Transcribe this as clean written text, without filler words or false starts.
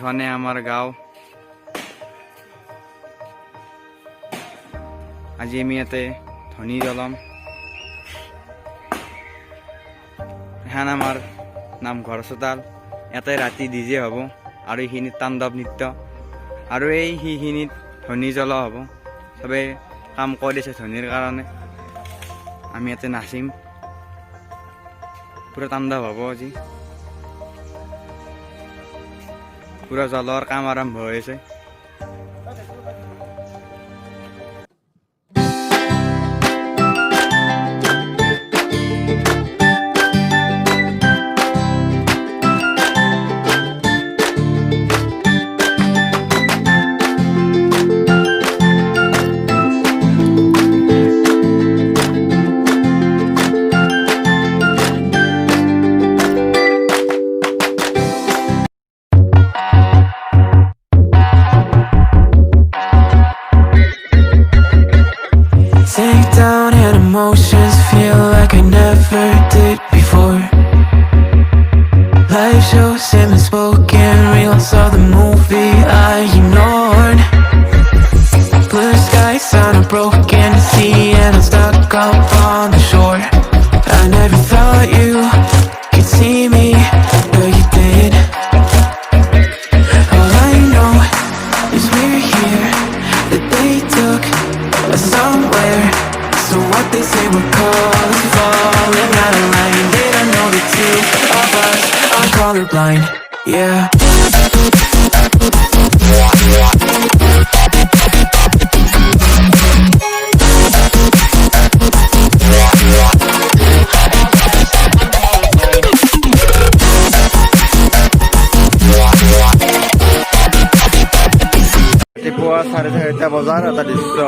এইখনে আমাৰ গাঁও। আজি আমি ইয়াতে ধনী জ্বলাম। এখন আমাৰ নামঘৰ চোতাল। ইয়াতে ৰাতি ডিজে হ'ব আৰু এইখিনিত তাণ্ডৱ নৃত্য আৰু সেইখিনিত ধনী জ্বলা হ'ব। চবে কাম কৰি দিছে ধনীৰ কাৰণে। আমি ইয়াতে নাচিম, পুৰা তাণ্ডৱ হ'ব আজি। পুৰা জ্বলোৱাৰ কাম আৰম্ভ হৈছে। Sink down and emotions feel like I never did before. Life shows him spoken reels of the movie I ignored. Blue skies on a broken sea and I'm stuck up on the shore. I never thought you could see me, but you did. All I know is we're here, that they took us somewhere. So what they say we're called is falling out of line. They don't know the two of us are colorblind, yeah. পুৱা 4:30 বজাৰ এটা দৃশ্য।